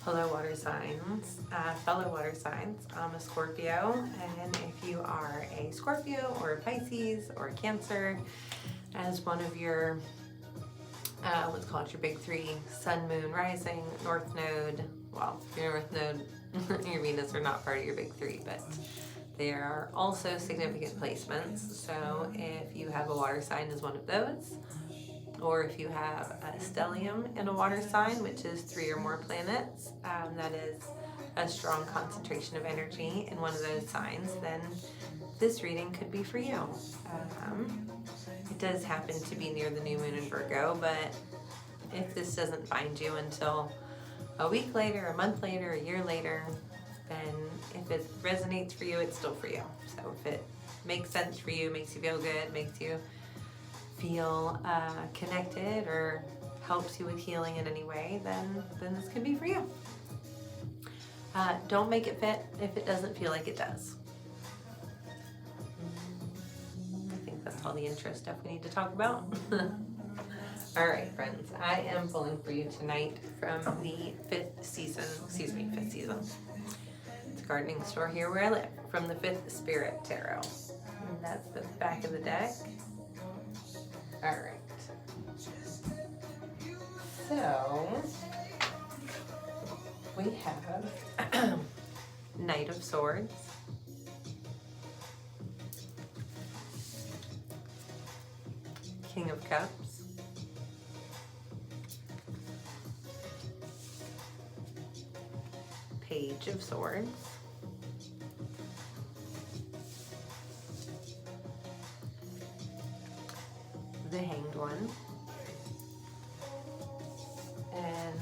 Hello water signs, fellow water signs. I'm a Scorpio, and if you are a Scorpio or a Pisces or a Cancer, as one of your, let's call it your big three, Sun, Moon, Rising, North Node, well, your North Node, your Venus are not part of your big three, but there are also significant placements. So if you have a water sign as one of those, or if you have a stellium in a water sign, which is 3 or more planets, that is a strong concentration of energy in one of those signs, then this reading could be for you. It does happen to be near the new moon in Virgo, but if this doesn't find you until a week later, a month later, a year later, then if it resonates for you, it's still for you. So if it makes sense for you, makes you feel good, makes you feel connected, or helps you with healing in any way, then this could be for you. Don't make it fit if it doesn't feel like it does. I think that's all the intro stuff we need to talk about. All right, friends, I am pulling for you tonight from the fifth season. It's a gardening store here where I live, from the Fifth Spirit Tarot. And that's the back of the deck. All right. So we have Knight of Swords, King of Cups, Page of Swords, the Hanged One, and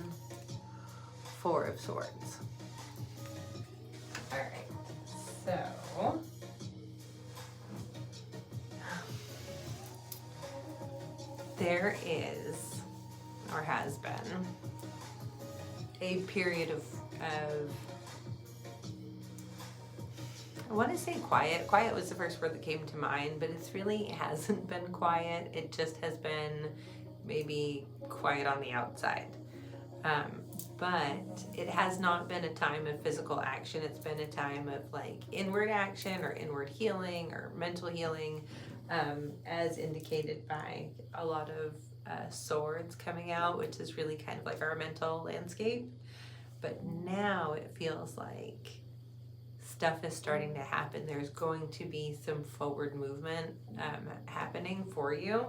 Four of Swords. All right, so there is, or has been, a period of I want to say quiet. Quiet was the first word that came to mind, but it really hasn't been quiet. It just has been maybe quiet on the outside. But it has not been a time of physical action. It's been a time of like inward action or inward healing or mental healing, as indicated by a lot of swords coming out, which is really kind of like our mental landscape. But now it feels like stuff is starting to happen. There's going to be some forward movement happening for you.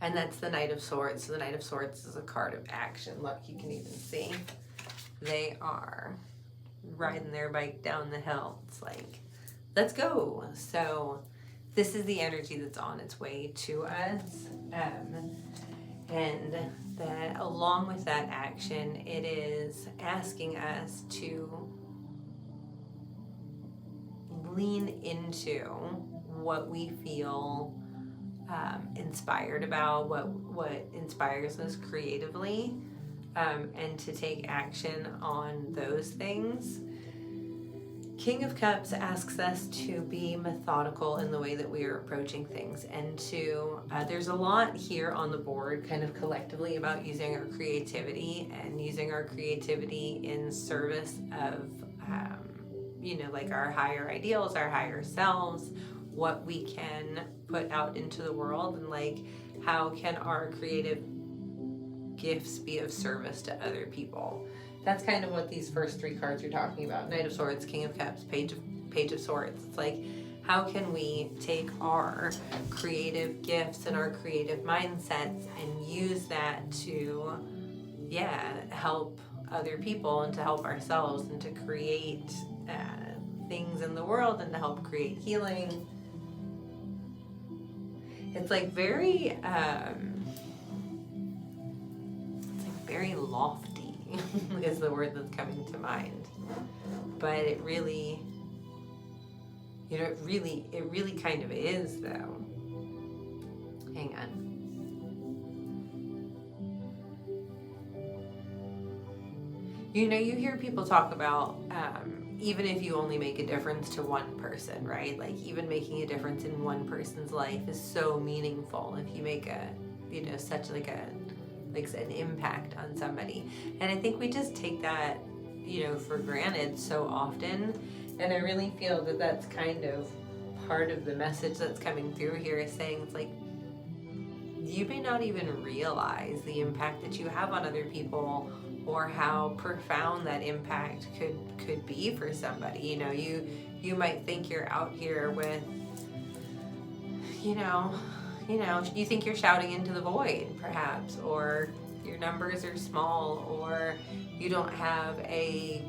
And that's the Knight of Swords. So the Knight of Swords is a card of action. Look, you can even see they are riding their bike down the hill. It's like, let's go. So this is the energy that's on its way to us. And that along with that action, it is asking us to lean into what we feel inspired about, what inspires us creatively, and to take action on those things. King of Cups asks us to be methodical in the way that we are approaching things, and to there's a lot here on the board kind of collectively about using our creativity and using our creativity in service of like our higher ideals, our higher selves, what we can put out into the world, and like how can our creative gifts be of service to other people. That's kind of what these first 3 cards are talking about. Knight of Swords, King of Cups, Page of Swords. It's like, how can we take our creative gifts and our creative mindsets and use that to, help other people and to help ourselves and to create things in the world and to help create healing. It's like very, very lofty is the word that's coming to mind. But it really, it really kind of is though. Hang on. You hear people talk about, even if you only make a difference to one person, right? Like even making a difference in one person's life is so meaningful. If you make such like a like an impact on somebody. And I think we just take that, for granted so often. And I really feel that that's kind of part of the message that's coming through here, is saying it's like, you may not even realize the impact that you have on other people, or how profound that impact could be for somebody. You might think you're out here with, you think you're shouting into the void, perhaps, or your numbers are small, or you don't have a,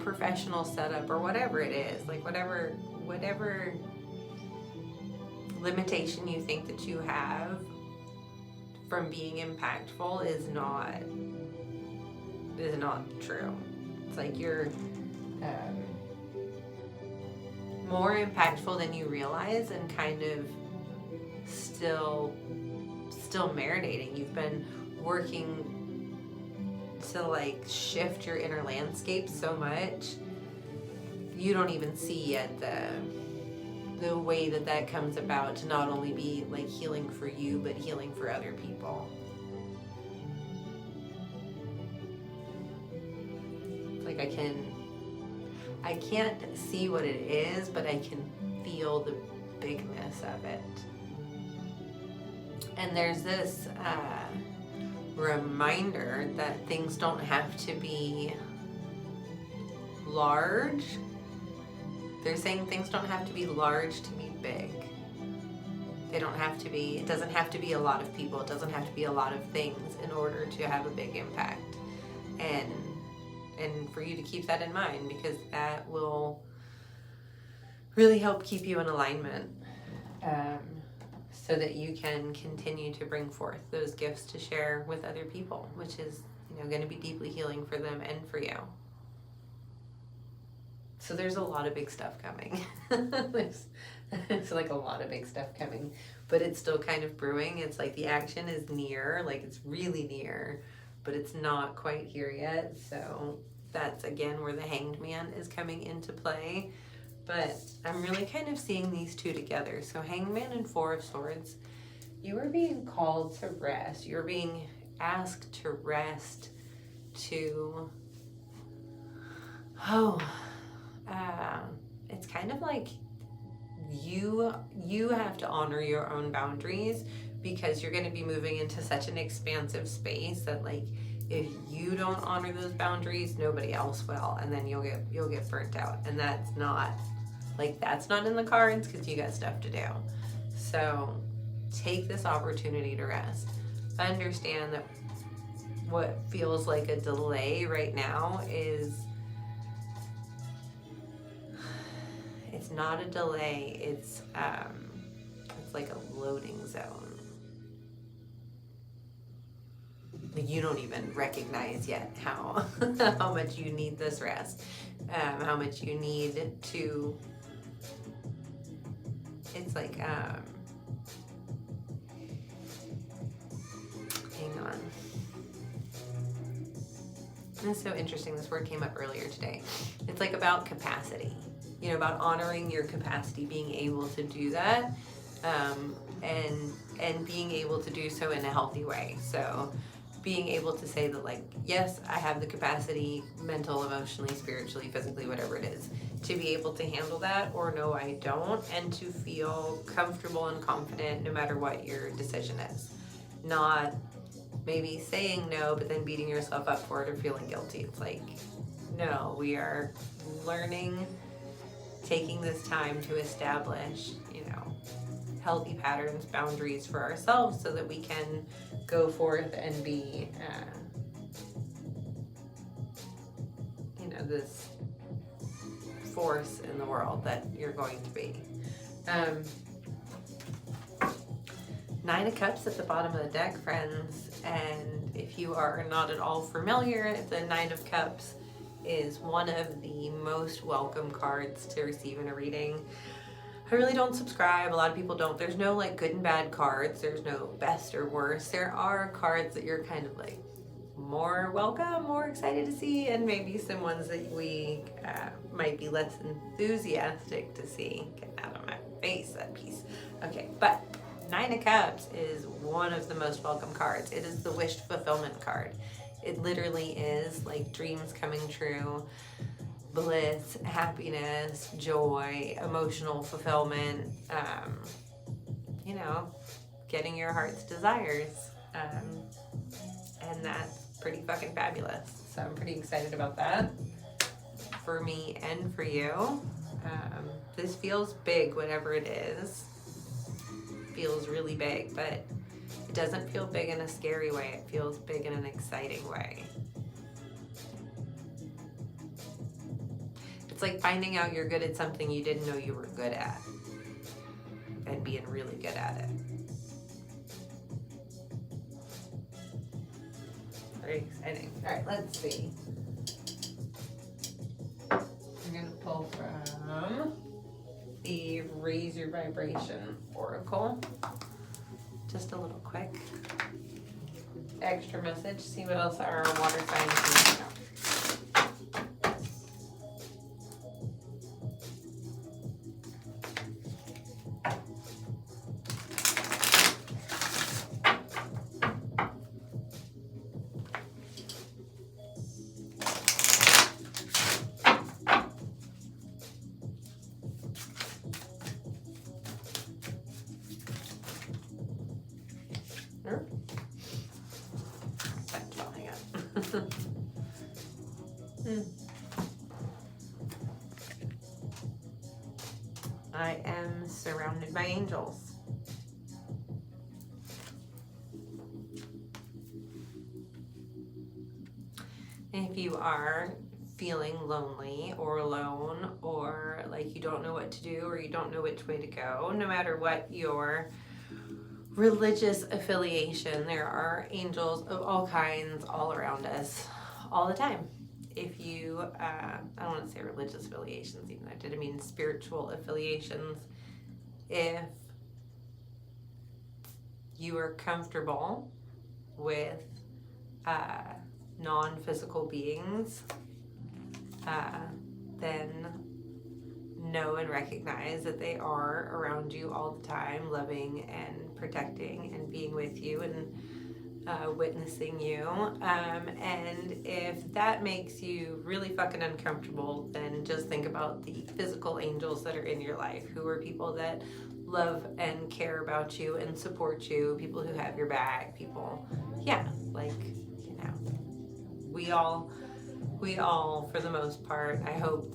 professional setup, or whatever it is, like whatever limitation you think that you have from being impactful is not true. It's like you're more impactful than you realize, and kind of still marinating. You've been working to like shift your inner landscape so much, you don't even see yet the way that comes about to not only be like healing for you, but healing for other people. Like I can't see what it is, but I can feel the bigness of it. And there's this reminder that things don't have to be large. They're saying things don't have to be large to be big. It doesn't have to be a lot of people. It doesn't have to be a lot of things in order to have a big impact. And for you to keep that in mind, because that will really help keep you in alignment, so that you can continue to bring forth those gifts to share with other people, which is, going to be deeply healing for them and for you. So there's a lot of big stuff coming. It's like a lot of big stuff coming, but it's still kind of brewing. It's like the action is near, like it's really near, but it's not quite here yet. So that's again where the Hanged Man is coming into play. But I'm really kind of seeing these two together. So Hanged Man and Four of Swords, you are being called to rest. You're being asked to rest, it's kind of like you have to honor your own boundaries, because you're going to be moving into such an expansive space that, like, if you don't honor those boundaries, nobody else will, and then you'll get burnt out. And that's not in the cards, because you got stuff to do. So take this opportunity to rest. Understand that what feels like a delay right now it's not a delay. It's like a loading zone. You don't even recognize yet how much you need this rest, how much you need to. It's like hang on. This is so interesting. This word came up earlier today. It's like about capacity. About honoring your capacity, being able to do that, and being able to do so in a healthy way. So being able to say that, like, yes, I have the capacity, mental, emotionally, spiritually, physically, whatever it is, to be able to handle that, or no, I don't, and to feel comfortable and confident no matter what your decision is. Not maybe saying no, but then beating yourself up for it or feeling guilty. It's like, no, we are learning, taking this time to establish, healthy patterns, boundaries for ourselves, so that we can go forth and be, this force in the world that you're going to be. Nine of Cups at the bottom of the deck, friends. And if you are not at all familiar, the Nine of Cups is one of the most welcome cards to receive in a reading. I really don't subscribe. A lot of people don't. There's no like good and bad cards. There's no best or worst. There are cards that you're kind of like more welcome, more excited to see, and maybe some ones that we might be less enthusiastic to see. Get out of my face, that piece. Okay, but Nine of Cups is one of the most welcome cards. It is the wish fulfillment card. It literally is like dreams coming true, bliss, happiness, joy, emotional fulfillment, you know, getting your heart's desires. And that's pretty fucking fabulous. So I'm pretty excited about that for me and for you. This feels big, whatever it is. Feels really big, but it doesn't feel big in a scary way. It feels big in an exciting way. It's like finding out you're good at something you didn't know you were good at and being really good at it. Very exciting. All right, let's see. I'm going to pull from the Raise Your Vibration Oracle. Just a little quick extra message. See what else our water signs need to know. I am surrounded by angels. If you are feeling lonely or alone, or like you don't know what to do, or you don't know which way to go, no matter what your religious affiliation, there are angels of all kinds all around us all the time. If you, I don't want to say religious affiliations, even though I didn't mean spiritual affiliations. If you are comfortable with non-physical beings, then know and recognize that they are around you all the time, loving and protecting and being with you and witnessing you. And if that makes you really fucking uncomfortable, then just think about the physical angels that are in your life, who are people that love and care about you and support you, people who have your back, people, yeah, like, you know, we all, for the most part, I hope,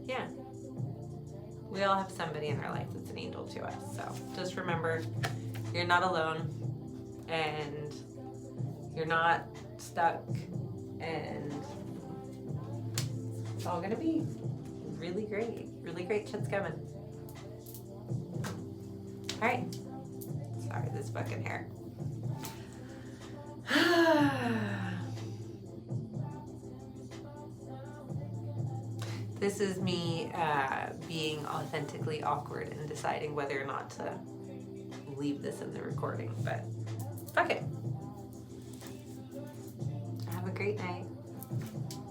yeah, we all have somebody in our life that's an angel to us. So just remember, you're not alone, and you're not stuck, and it's all gonna be really great. Really great shit's coming. All right. Sorry, this fucking hair. This is me being authentically awkward and deciding whether or not to leave this in the recording, but fuck it. Have a great night.